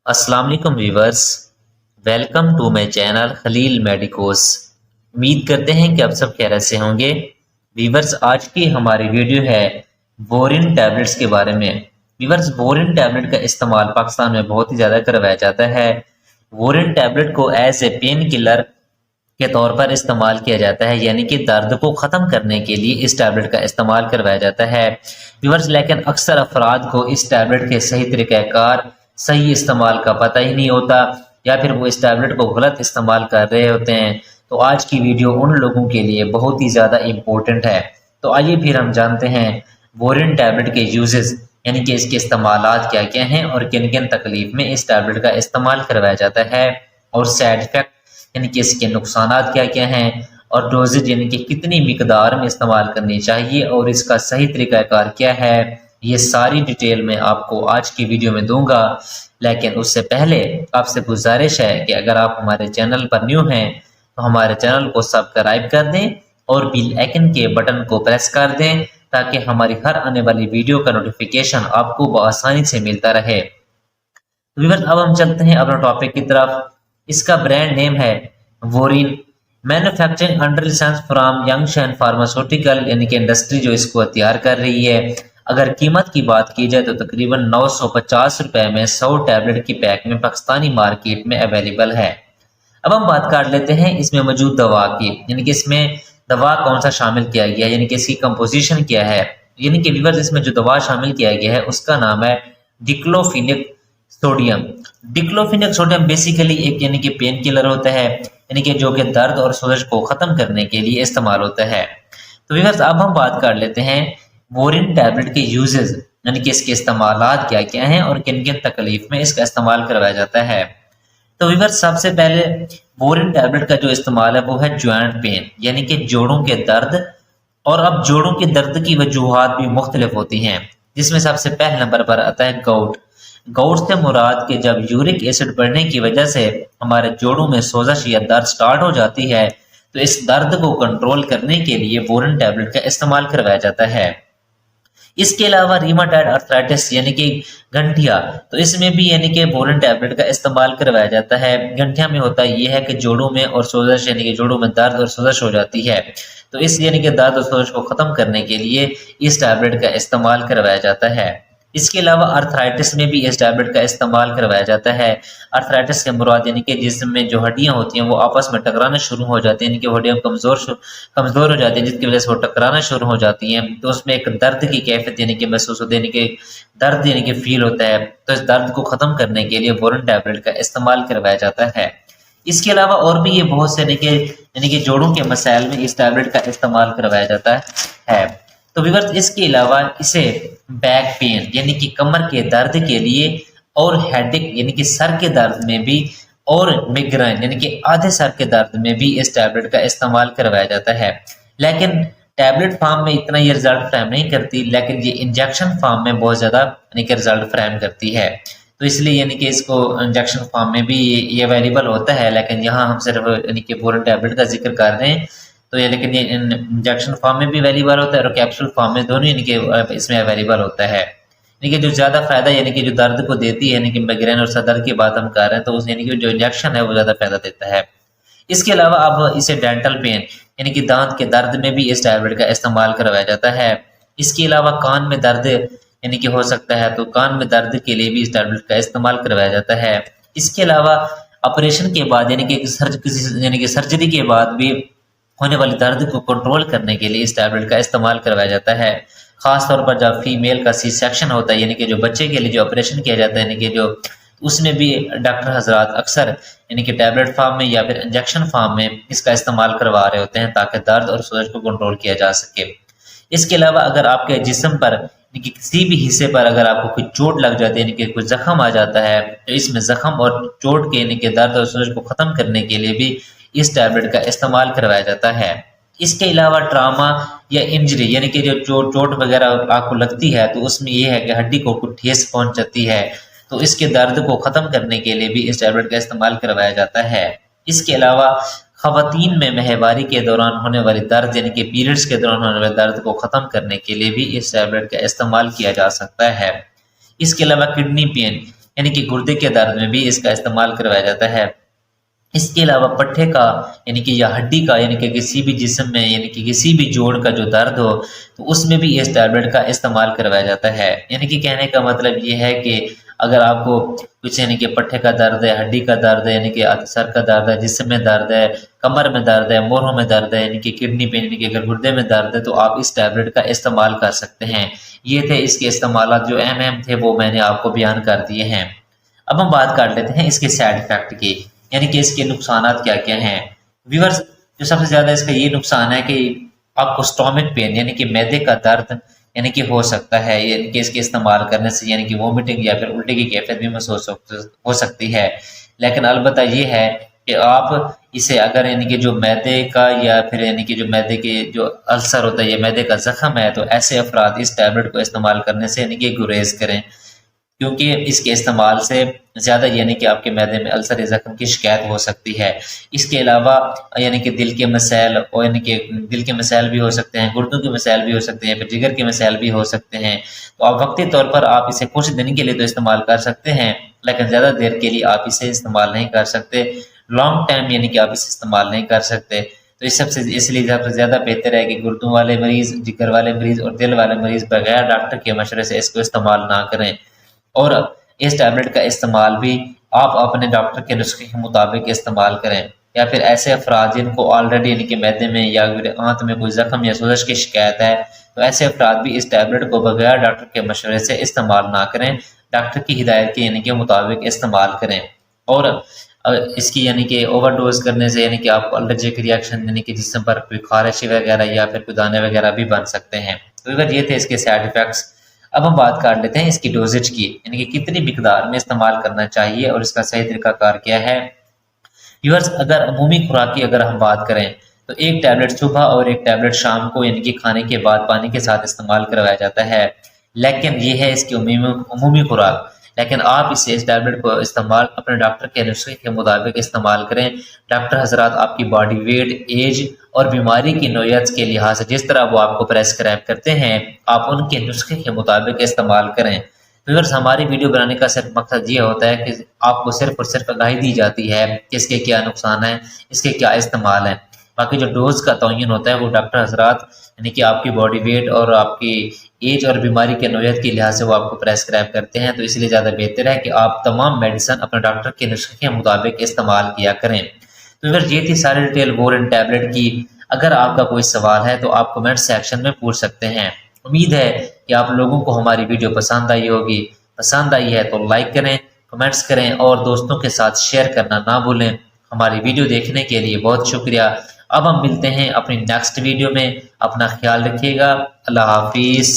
अस्सलाम वालेकुम viewers. Welcome to my channel Khalil medicos. उम्मीद करते हैं कि आप सब खैरियत से होंगे। व्यूवर्स, आज की हमारी वीडियो है बोरिन टैबलेट्स के बारे में। व्यूवर्स, बोरिन टैबलेट का इस्तेमाल पाकिस्तान में बहुत ही ज़्यादा करवाया जाता है। बोरिन टैबलेट को एज ए पेन किलर के तौर पर इस्तेमाल किया जाता है, यानी कि दर्द को ख़त्म करने के लिए इस टैबलेट का इस्तेमाल करवाया जाता है। व्यूवर्स, लेकिन अक्सर अफराद को इस टैबलेट के सही तरीक़ाकार, सही इस्तेमाल का पता ही नहीं होता, या फिर वो इस टैबलेट को गलत इस्तेमाल कर रहे होते हैं। तो आज की वीडियो उन लोगों के लिए बहुत ही ज़्यादा इम्पोर्टेंट है। तो आइए फिर हम जानते हैं बोरिन टैबलेट के यूजेस, यानी कि इसके इस्तेमालात क्या क्या हैं और किन किन तकलीफ में इस टैबलेट का इस्तेमाल करवाया जाता है, और साइड इफ़ेक्ट यानी कि इसके नुकसानात क्या क्या हैं, और डोजेज यानी कि कितनी मिकदार में इस्तेमाल करनी चाहिए और इसका सही तरीक़ाकार क्या है। ये सारी डिटेल मैं आपको आज की वीडियो में दूंगा। लेकिन उससे पहले आपसे गुजारिश है कि अगर आप हमारे चैनल पर न्यू हैं तो हमारे चैनल को सब्सक्राइब कर दें और बेल आइकन के बटन को प्रेस कर दें, ताकि हमारी हर आने वाली वीडियो का नोटिफिकेशन आपको बआसानी से मिलता रहे। व्यूअर्स, अब हम चलते हैं अपना टॉपिक की तरफ। इसका ब्रांड नेम है Vorin. Manufacturing under licence from यंगशन फार्मास्यूटिकल, यानी कि इंडस्ट्री जो इसको तैयार कर रही है। अगर कीमत की बात की जाए तो तकरीबन 950 रुपए में 100 टैबलेट की पैक में पाकिस्तानी मार्केट में अवेलेबल है। अब हम बात कर लेते हैं इसमें मौजूद दवा की, यानी कि इसमें दवा कौन सा शामिल किया गया है, यानी कि इसकी कंपोजिशन क्या है। यानी कि व्यूअर्स, इसमें जो दवा शामिल किया गया है उसका नाम है diclofenac sodium. Diclofenac sodium basically एक यानी कि पेन किलर होता है, यानी कि जो कि दर्द और सोजश को ख़त्म करने के लिए इस्तेमाल होता है। तो व्यूअर्स, अब हम बात कर लेते हैं बोरिन टैबलेट के यूजेस, यानी कि इसके इस्तेमालात क्या क्या हैं और किन किन तकलीफ में इसका इस्तेमाल करवाया जाता है। तो व्यूअर्स, सबसे पहले बोरिन टैबलेट का जो इस्तेमाल है वो है जॉइंट पेन, यानी कि जोड़ों के दर्द। और अब जोड़ों के दर्द की वजूहात भी मुख्तलिफ होती हैं, जिसमें सबसे पहले नंबर पर आता है गाउट। गाउट से मुराद के जब यूरिक एसिड बढ़ने की वजह से हमारे जोड़ों में सोजश या दर्द स्टार्ट हो जाती है, तो इस दर्द को कंट्रोल करने के लिए बोरिन टैबलेट का इस्तेमाल करवाया जाता है। इसके अलावा रीमाटाइड अर्थराइटिस यानी कि गंठिया, तो इसमें भी यानी कि बोरिन टैबलेट का इस्तेमाल करवाया जाता है। गंठिया में होता यह है कि जोड़ों में और सोजश यानी कि जोड़ों में दर्द और सोजश हो जाती है, तो इस यानी कि दर्द और सोजश को ख़त्म करने के लिए इस टैबलेट का इस्तेमाल करवाया जाता है। इसके अलावा अर्थराइटिस में भी इस टैबलेट का इस्तेमाल करवाया जाता है। अर्थराइटिस के मुराद यानी कि जिसमें जो हड्डियां होती हैं वो आपस में टकराना शुरू हो जाती हैं, यानी कि हड्डियां कमज़ोर हो जाती हैं, जिसकी वजह से वो टकराना शुरू हो जाती हैं। तो उसमें एक दर्द की कैफियत यानी कि महसूस होती है, यानी कि दर्द यानी कि फील होता है। तो इस दर्द को ख़त्म करने के लिए बोरिन टैबलेट का इस्तेमाल करवाया जाता है। इसके अलावा और भी ये बहुत से यानी कि जोड़ों के मसाइल में इस टैबलेट का इस्तेमाल करवाया जाता है। तो व्यूअर्स, इसके अलावा इसे बैक पेन यानी कि कमर के दर्द के लिए, और हेडेक यानी कि सर के दर्द में भी, और मिग्रेन यानी कि आधे सर के दर्द में भी इस टैबलेट का इस्तेमाल करवाया जाता है। लेकिन टैबलेट फॉर्म में इतना ये रिजल्ट फ्राहम नहीं करती, लेकिन ये इंजेक्शन फॉर्म में बहुत ज़्यादा यानी कि रिजल्ट फ्राहम करती है। तो इसलिए यानी कि इसको इंजेक्शन फॉर्म में भी ये अवेलेबल होता है, लेकिन यहाँ हम सिर्फ यानी कि बोरिन टैबलेट का जिक्र कर रहे हैं। तो ये लेकिन ये इंजेक्शन फॉर्म में भी अवेलेबल होता है और कैप्सूल फॉर्म में, दोनों यानी कि इसमें अवेलेबल होता है। यानी कि जो ज़्यादा फायदा यानी कि जो दर्द को देती है, यानी कि माइग्रेन और सर दर्द की बात हम कर रहे हैं, तो उस यानी कि जो इंजेक्शन है वो ज़्यादा फायदा देता है। इसके अलावा अब इसे डेंटल पेन यानी कि दांत के दर्द में भी इस टैबलेट का इस्तेमाल करवाया जाता है। इसके अलावा कान में दर्द यानी कि हो सकता है, तो कान में दर्द के लिए भी इस टैबलेट का इस्तेमाल करवाया जाता है। इसके अलावा ऑपरेशन के बाद यानी कि सर्जरी के बाद भी होने वाली दर्द को कंट्रोल करने के लिए इस टैबलेट का इस्तेमाल करवाया जाता है। खास तौर पर जब फीमेल का सी सेक्शन होता है, यानी कि जो बच्चे के लिए जो ऑपरेशन किया जाता है, यानी कि जो उसमें भी डॉक्टर हजरात अक्सर यानी कि टैबलेट फॉर्म में या फिर इंजेक्शन फॉर्म में इसका इस्तेमाल करवा रहे होते हैं, ताकि दर्द और सोजश को कंट्रोल किया जा सके। इसके अलावा अगर आपके जिस्म पर यानी कि किसी भी हिस्से पर अगर आपको कोई चोट लग जाती है, यानी कि कोई जख्म आ जाता है, तो इसमें जख्म और चोट के यानी कि दर्द और सोजश को ख़त्म करने के लिए भी इस टैबलेट का इस्तेमाल करवाया जाता है। इसके अलावा ट्रामा या इंजरी यानी कि जो चोट वगैरह आपको लगती है, तो उसमें यह है कि हड्डी को कुछ ठेस पहुंच जाती है, तो इसके दर्द को ख़त्म करने के लिए भी इस टैबलेट का इस्तेमाल करवाया जाता है। इसके अलावा ख़वातीन में माहवारी के दौरान होने वाली दर्द यानी कि पीरियड्स के दौरान होने वाले दर्द को ख़त्म करने के लिए भी इस टैबलेट का इस्तेमाल किया जा सकता है। इसके अलावा किडनी पेन यानी कि गुर्दे के दर्द में भी इसका इस्तेमाल करवाया जाता है। इसके अलावा पट्ठे का यानी कि या हड्डी का यानी कि किसी भी जिस्म में यानी कि किसी भी जोड़ का जो दर्द हो तो उसमें भी इस टैबलेट का इस्तेमाल करवाया जाता है। यानी कि कहने का मतलब ये है कि अगर आपको कुछ यानी कि पट्ठे का दर्द है, हड्डी का दर्द है, यानी कि सर का दर्द है, जिस्म में दर्द है, कमर में दर्द है, मोरों में दर्द है, यानी कि किडनी पे यानी कि अगर गुर्दे में दर्द है तो आप इस टैबलेट का इस्तेमाल कर सकते हैं। ये थे इसके इस्तेमाल जो अहम थे वो मैंने आपको बयान कर दिए हैं। अब हम बात कर लेते हैं इसके साइड इफेक्ट की, यानी कि इसके नुकसान क्या क्या हैं। व्यूअर्स, जो सबसे ज़्यादा इसका ये नुकसान है कि आपको स्टोमक पेन यानी कि मैदे का दर्द यानी कि हो सकता है, यानी कि इसके इस्तेमाल करने से यानी कि वोमिटिंग या फिर उल्टी की कैफियत भी महसूस हो सकती है। लेकिन अलबत्ता ये है कि आप इसे अगर यानी कि जो मैदे का या फिर यानी कि जो मैदे के जो अल्सर होता है या मैदे का जख्म है तो ऐसे अफराद इस टैबलेट को इस्तेमाल करने से यानी कि गुरेज करें, क्योंकि इसके इस्तेमाल से ज़्यादा यानी कि आपके मैदे में अल्सर या जख्म की शिकायत हो सकती है। इसके अलावा यानी कि दिल के मसाइल और यानी कि दिल के मसाइल भी हो सकते हैं, गुर्दों के मसाइल भी हो सकते हैं, फिर जिगर के मसाइल भी हो सकते हैं। तो आप वक्ती तौर पर आप इसे कुछ दिन के लिए तो इस्तेमाल कर सकते हैं, लेकिन ज़्यादा देर के लिए आप इसे इस्तेमाल नहीं कर सकते। लॉन्ग टाइम यानी कि आप इसे इस्तेमाल नहीं कर सकते। तो इस सबसे इसलिए सबसे ज़्यादा बेहतर है कि गुर्दों वाले मरीज़, जिगर वाले मरीज़ और दिल वाले मरीज़ बगैर डॉक्टर के मशवरे से इसको इस्तेमाल ना करें। और इस टैबलेट का इस्तेमाल भी आप अपने डॉक्टर के नुस्खे के मुताबिक इस्तेमाल करें, या फिर ऐसे अफराद जिनको ऑलरेडी यानी कि मैदे में या आंत में कोई जख्म या सोजश की शिकायत है तो ऐसे अफराद भी इस टैबलेट को बगैर डॉक्टर के मशवरे से इस्तेमाल ना करें, डॉक्टर की हिदायत के यानी कि मुताबिक इस्तेमाल करें। और इसकी यानी कि ओवरडोज करने से यानी कि आपको एलर्जिक रिएक्शन यानी कि जिस्म पर कोई खारिश वगैरह या फिर कोई दाने वगैरह भी बन सकते हैं। तो अगर ये थे इसके साइड इफ़ेक्ट्स। अब हम बात कर लेते हैं इसकी डोजेज की, यानी कि कितनी मिकदार में इस्तेमाल करना चाहिए और इसका सही तरीकाकार क्या है। व्यूअर्स, अगर अमूमी खुराक की अगर हम बात करें तो एक टैबलेट सुबह और एक टैबलेट शाम को यानी कि खाने के बाद पानी के साथ इस्तेमाल करवाया जाता है, लेकिन ये है इसकी अमूमी खुराक। लेकिन आप इस टैबलेट को इस्तेमाल अपने डॉक्टर के नुस्खे के मुताबिक इस्तेमाल करें। डॉक्टर हजरात आपकी बॉडी वेट, एज और बीमारी की नौयत के लिहाज से जिस तरह वो आपको प्रेस्क्राइब करते हैं आप उनके नुस्खे के मुताबिक इस्तेमाल करें। व्यूअर्स, हमारी वीडियो बनाने का सिर्फ मकसद ये होता है कि आपको सिर्फ और सिर्फ आगाही दी जाती है कि इसके क्या नुकसान है, इसके क्या इस्तेमाल है। बाकी जो डोज का तयन होता है वो डॉक्टर हजरात यानी कि आपकी बॉडी वेट और आपकी एज और बीमारी के नौयत के लिहाज से वो आपको प्रेस्क्राइब करते हैं। तो इसलिए ज़्यादा बेहतर है कि आप तमाम मेडिसिन अपने डॉक्टर के नुस्खे के मुताबिक इस्तेमाल किया करें। तो अगर ये थी सारी डिटेल वोरेन टैबलेट की। अगर आपका कोई सवाल है तो आप कमेंट सेक्शन में पूछ सकते हैं। उम्मीद है कि आप लोगों को हमारी वीडियो पसंद आई होगी। पसंद आई है तो लाइक करें, कमेंट्स करें और दोस्तों के साथ शेयर करना ना भूलें। हमारी वीडियो देखने के लिए बहुत शुक्रिया। अब हम मिलते हैं अपनी नेक्स्ट वीडियो में। अपना ख्याल रखिएगा। अल्लाह हाफिज़।